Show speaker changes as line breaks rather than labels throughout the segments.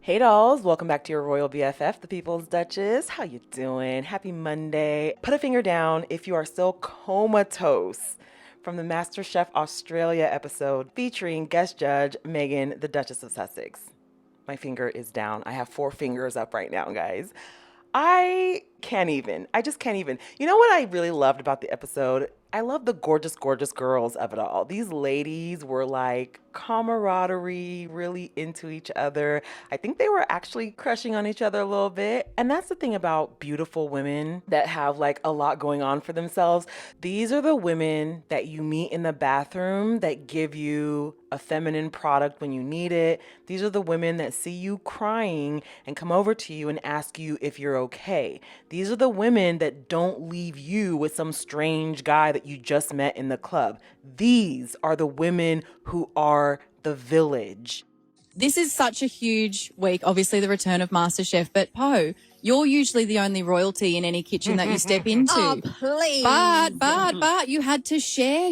Hey dolls, welcome back to your royal BFF, the People's Duchess. How you doing? Happy Monday. Put a finger down if you are still comatose from the MasterChef Australia episode featuring guest judge Meghan, the Duchess of Sussex. My finger is down. I have 4 fingers up right now, guys. I can't even. I just can't even. You know what I really loved about the episode? I love the gorgeous, gorgeous girls of it all. These ladies were like camaraderie, really into each other. I think they were actually crushing on each other a little bit. And that's the thing about beautiful women that have like a lot going on for themselves. These are the women that you meet in the bathroom that give you a feminine product when you need it. These are the women that see you crying and come over to you and ask you if you're okay. These are the women that don't leave you with some strange guy that you just met in the club. These are the women who are the village.
This is such a huge week, obviously the return of MasterChef, but Poe, you're usually the only royalty in any kitchen that you step into.
Oh, please.
But you had to share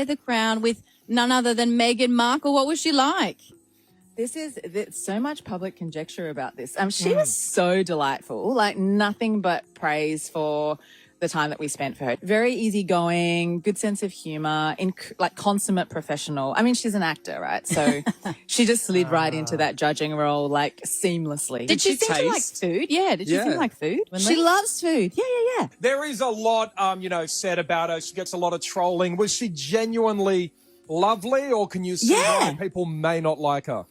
the crown with none other than Meghan Markle. What was she like?
There's so much public conjecture about this. She was so delightful, like nothing but praise for the time that we spent for her. Very easygoing, good sense of humor, like consummate professional. I mean, she's an actor, right? So she just slid right into that judging role like seamlessly.
Did she seem to like food? Yeah, did she seem like food?
She loves food. Yeah.
There is a lot, said about her. She gets a lot of trolling. Was she genuinely lovely, or can you see why people may not like her?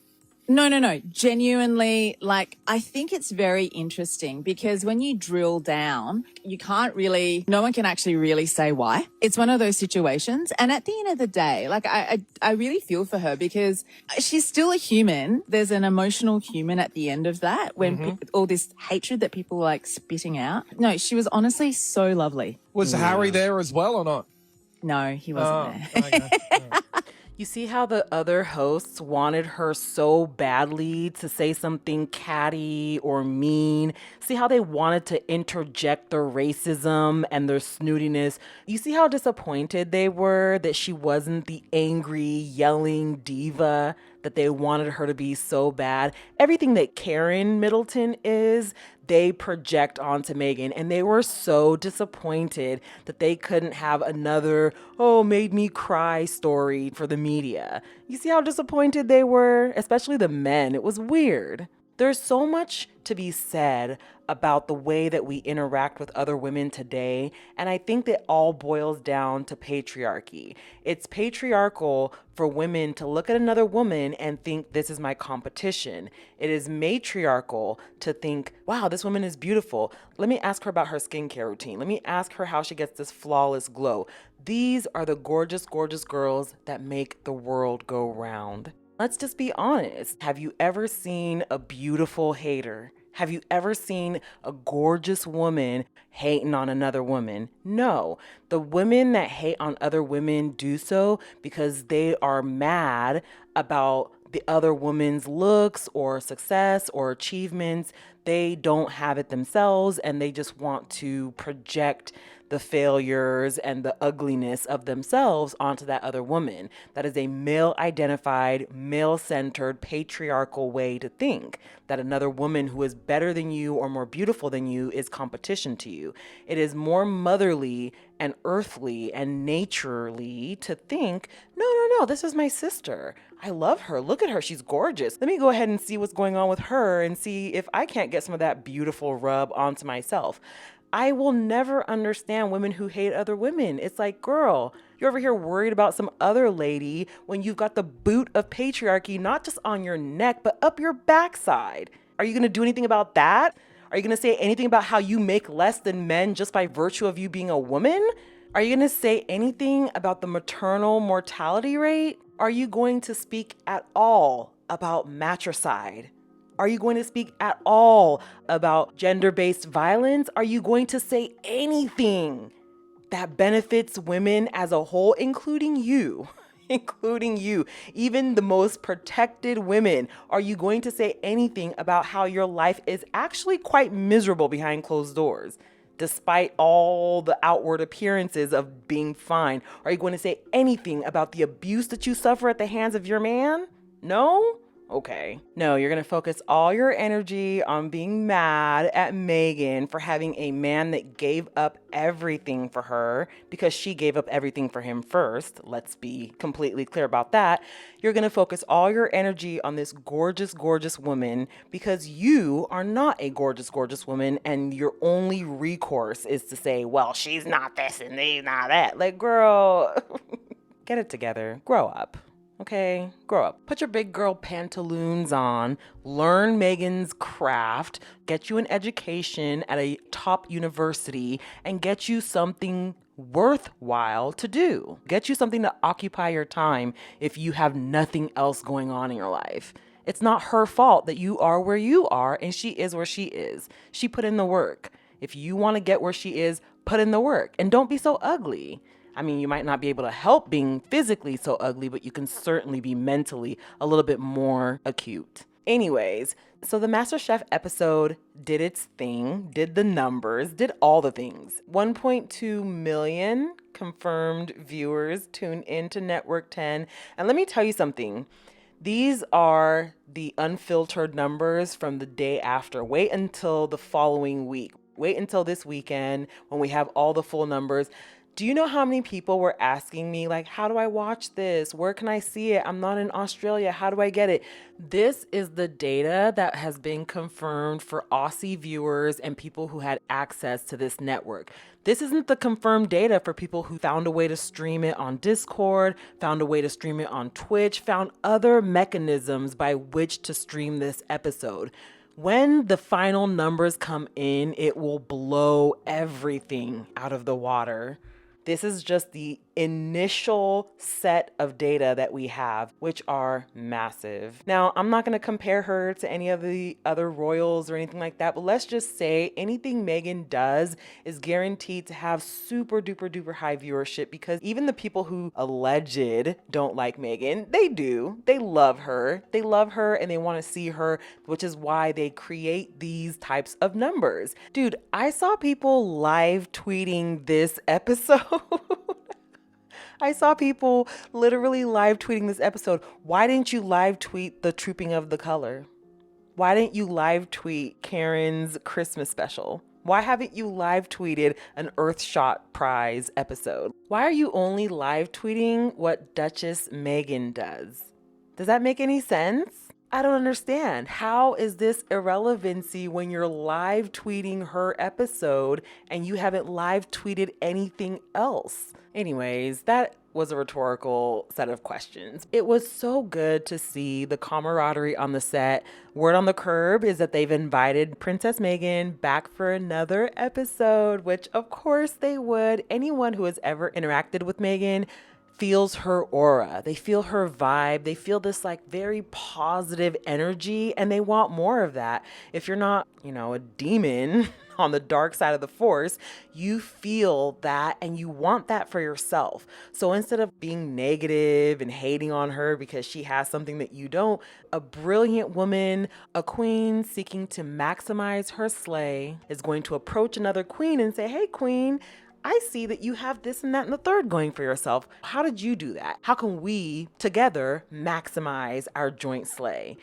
No. Genuinely, like, I think it's very interesting because when you drill down, no one can actually really say why. It's one of those situations. And at the end of the day, like, I really feel for her because she's still a human. There's an emotional human at the end of that when all this hatred that people are like spitting out. No, she was honestly so lovely.
Was Harry there as well or not?
No, he wasn't there.
Okay.
You see how the other hosts wanted her so badly to say something catty or mean? See how they wanted to interject their racism and their snootiness? You see how disappointed they were that she wasn't the angry, yelling diva that they wanted her to be so bad? Everything that Karen Middleton is, they project onto Meghan, and they were so disappointed that they couldn't have another, made me cry story for the media. You see how disappointed they were? Especially the men. It was weird. There's so much to be said about the way that we interact with other women today, and I think that all boils down to patriarchy. It's patriarchal for women to look at another woman and think, this is my competition. It is matriarchal to think, wow, this woman is beautiful. Let me ask her about her skincare routine. Let me ask her how she gets this flawless glow. These are the gorgeous, gorgeous girls that make the world go round. Let's just be honest. Have you ever seen a beautiful hater? Have you ever seen a gorgeous woman hating on another woman? No. The women that hate on other women do so because they are mad about the other woman's looks or success or achievements. They don't have it themselves, and they just want to project the failures and the ugliness of themselves onto that other woman. That is a male-identified, male-centered, patriarchal way to think, that another woman who is better than you or more beautiful than you is competition to you. It is more motherly and earthly and naturally to think, no, this is my sister. I love her. Look at her. She's gorgeous. Let me go ahead and see what's going on with her and see if I can't get some of that beautiful rub onto myself. I will never understand women who hate other women. It's like, girl, you're over here worried about some other lady when you've got the boot of patriarchy not just on your neck, but up your backside. Are you going to do anything about that? Are you going to say anything about how you make less than men just by virtue of you being a woman? Are you going to say anything about the maternal mortality rate? Are you going to speak at all about matricide? Are you going to speak at all about gender-based violence? Are you going to say anything that benefits women as a whole, including you? Including you, even the most protected women? Are you going to say anything about how your life is actually quite miserable behind closed doors, despite all the outward appearances of being fine? Are you going to say anything about the abuse that you suffer at the hands of your man? No? okay? No, you're gonna focus all your energy on being mad at Meghan for having a man that gave up everything for her because she gave up everything for him first. Let's be completely clear about that. You're gonna focus all your energy on this gorgeous, gorgeous woman because you are not a gorgeous, gorgeous woman, and your only recourse is to say, well, she's not this and he's not that. Like, girl, get it together. Grow up. Okay, grow up. Put your big girl pantaloons on, learn Meghan's craft, get you an education at a top university, and get you something worthwhile to do. Get you something to occupy your time if you have nothing else going on in your life. It's not her fault that you are where you are and she is where she is. She put in the work. If you want to get where she is, put in the work and don't be so ugly. I mean, you might not be able to help being physically so ugly, but you can certainly be mentally a little bit more acute. Anyways, so the MasterChef episode did its thing, did the numbers, did all the things. 1.2 million confirmed viewers tuned into Network 10. And let me tell you something. These are the unfiltered numbers from the day after. Wait until the following week. Wait until this weekend when we have all the full numbers. Do you know how many people were asking me, like, how do I watch this? Where can I see it? I'm not in Australia. How do I get it? This is the data that has been confirmed for Aussie viewers and people who had access to this network. This isn't the confirmed data for people who found a way to stream it on Discord, found a way to stream it on Twitch, found other mechanisms by which to stream this episode. When the final numbers come in, it will blow everything out of the water. This is just the initial set of data that we have, which are massive. Now, I'm not going to compare her to any of the other royals or anything like that, but let's just say anything Meghan does is guaranteed to have super duper duper high viewership because even the people who alleged don't like Meghan, they do. They love her. They love her and they want to see her, which is why they create these types of numbers. Dude, I saw people live tweeting this episode. I saw people literally live tweeting this episode. Why didn't you live tweet the Trooping of the Color? Why didn't you live tweet Karen's Christmas special? Why haven't you live tweeted an Earthshot Prize episode? Why are you only live tweeting what Duchess Meghan does? Does that make any sense? I don't understand. How is this irrelevancy when you're live tweeting her episode and you haven't live tweeted anything else? Anyways, that was a rhetorical set of questions. It was so good to see the camaraderie on the set. Word on the curb is that they've invited Princess Meghan back for another episode, which of course they would. Anyone who has ever interacted with Meghan feels her aura. They feel her vibe. They feel this like very positive energy and they want more of that. If you're not, a demon on the dark side of the force, you feel that and you want that for yourself. So instead of being negative and hating on her because she has something that you don't, a brilliant woman, a queen seeking to maximize her slay is going to approach another queen and say, hey, queen, I see that you have this and that and the third going for yourself. How did you do that? How can we together maximize our joint slay?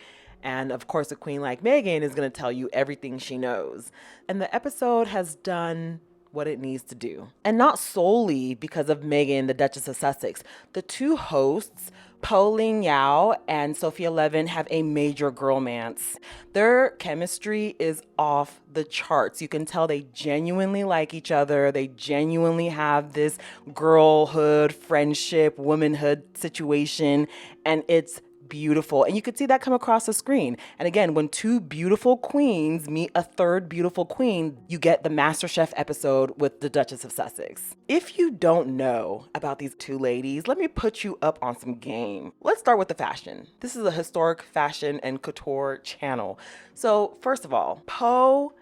And of course, a queen like Meghan is going to tell you everything she knows. And the episode has done what it needs to do. And not solely because of Meghan, the Duchess of Sussex. The two hosts, Po Ling Yao and Sophia Levin, have a major girlmance. Their chemistry is off the charts. You can tell they genuinely like each other. They genuinely have this girlhood, friendship, womanhood situation, and it's beautiful. And you could see that come across the screen. And again, when two beautiful queens meet a third beautiful queen, you get the MasterChef episode with the Duchess of Sussex. If you don't know about these two ladies, let me put you up on some game. Let's start with the fashion. This is a historic fashion and couture channel. So first of all, Po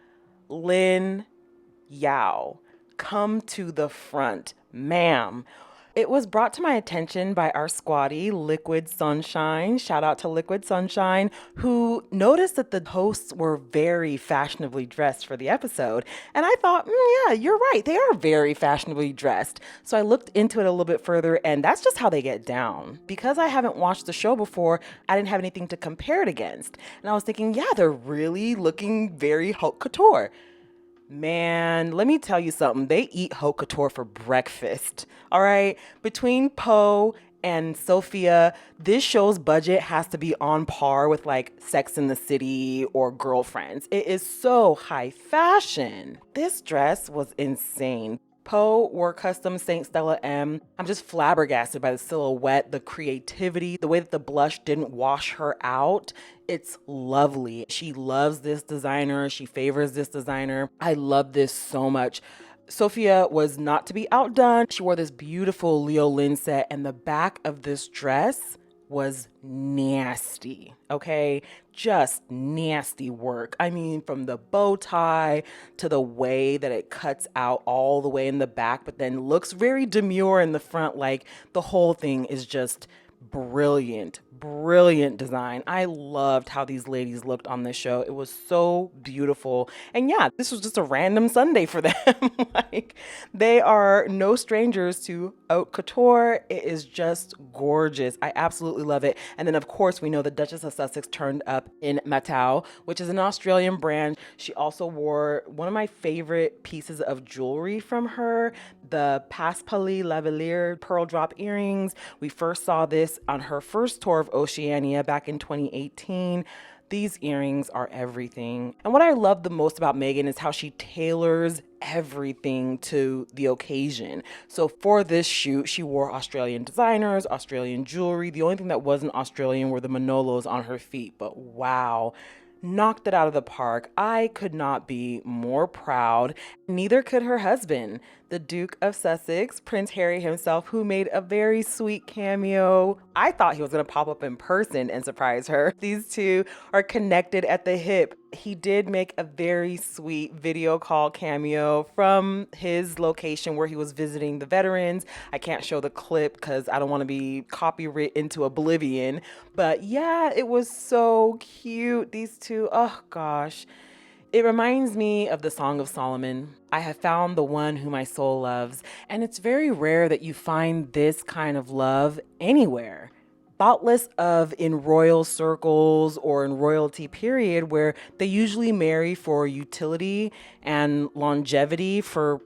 Lin Yao, come to the front, ma'am. It was brought to my attention by our squatty, Liquid Sunshine. Shout out to Liquid Sunshine, who noticed that the hosts were very fashionably dressed for the episode. And I thought, yeah, you're right. They are very fashionably dressed. So I looked into it a little bit further, and that's just how they get down. Because I haven't watched the show before, I didn't have anything to compare it against. And I was thinking, yeah, they're really looking very haute couture. Man, let me tell you something. They eat haute couture for breakfast. All right. Between Poe and Sophia, this show's budget has to be on par with like Sex in the City or Girlfriends. It is so high fashion. This dress was insane. Poe wore custom St. Stella M. I'm just flabbergasted by the silhouette, the creativity, the way that the blush didn't wash her out. It's lovely. She loves this designer. She favors this designer. I love this so much. Sophia was not to be outdone. She wore this beautiful Leo Lynn set, and the back of this dress was nasty, okay? Just nasty work. I mean, from the bow tie to the way that it cuts out all the way in the back, but then looks very demure in the front. Like the whole thing is just brilliant, brilliant design. I loved how these ladies looked on this show. It was so beautiful. And yeah, this was just a random Sunday for them. Like, they are no strangers to haute couture. It is just gorgeous. I absolutely love it. And then, of course, we know the Duchess of Sussex turned up in Matau, which is an Australian brand. She also wore one of my favorite pieces of jewelry from her, the Paspali Lavalier pearl drop earrings. We first saw this on her first tour of Oceania back in 2018. These earrings are everything. And what I love the most about Meghan is how she tailors everything to the occasion. So for this shoot, she wore Australian designers, Australian jewelry. The only thing that wasn't Australian were the Manolos on her feet. But wow, knocked it out of the park. I could not be more proud. Neither could her husband, the Duke of Sussex, Prince Harry himself, who made a very sweet cameo. I thought he was going to pop up in person and surprise her. These two are connected at the hip. He did make a very sweet video call cameo from his location where he was visiting the veterans. I can't show the clip because I don't want to be copyright into oblivion. But yeah, it was so cute. These two, oh gosh. It reminds me of the Song of Solomon. I have found the one whom my soul loves. And it's very rare that you find this kind of love anywhere. Thoughtless of in royal circles or in royalty period, where they usually marry for utility and longevity for,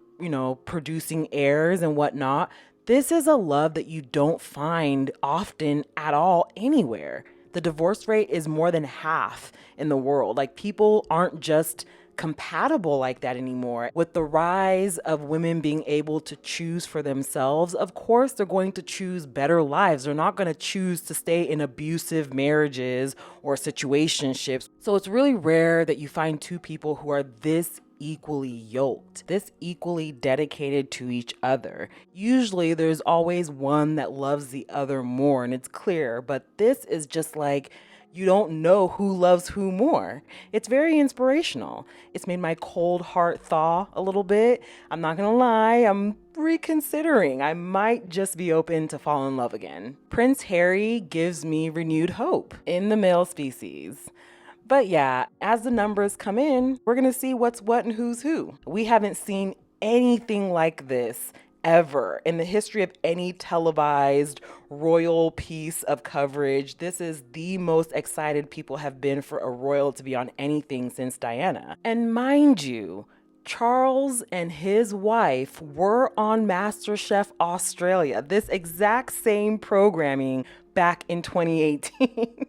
producing heirs and whatnot. This is a love that you don't find often at all anywhere. The divorce rate is more than half in the world. Like, people aren't just compatible like that anymore. With the rise of women being able to choose for themselves, of course, they're going to choose better lives. They're not going to choose to stay in abusive marriages or situationships. So it's really rare that you find two people who are this equally yoked, this equally dedicated to each other. Usually there's always one that loves the other more, and it's clear, but this is just like, you don't know who loves who more. It's very inspirational. It's made my cold heart thaw a little bit. I'm not gonna lie, I'm reconsidering. I might just be open to fall in love again. Prince Harry gives me renewed hope in the male species. But yeah, as the numbers come in, we're going to see what's what and who's who. We haven't seen anything like this ever in the history of any televised royal piece of coverage. This is the most excited people have been for a royal to be on anything since Diana. And mind you, Charles and his wife were on MasterChef Australia, this exact same programming back in 2018.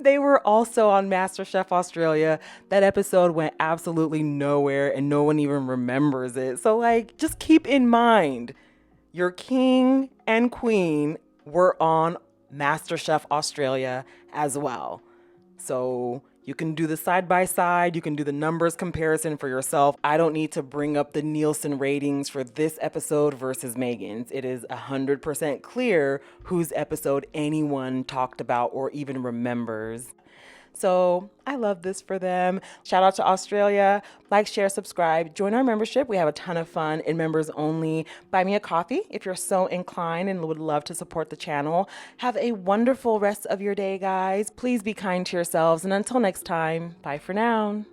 They were also on MasterChef Australia. That episode went absolutely nowhere and no one even remembers it. So just keep in mind, your king and queen were on MasterChef Australia as well. So you can do the side by side. You can do the numbers comparison for yourself. I don't need to bring up the Nielsen ratings for this episode versus Meghan's. It is 100% clear whose episode anyone talked about or even remembers. So I I love this for them. Shout out to Australia. Like, share, subscribe. Join our membership. We have a ton of fun in members only. Buy me a coffee if you're so inclined and would love to support the channel. Have a wonderful rest of your day, guys. Please be kind to yourselves. And until next time, bye for now.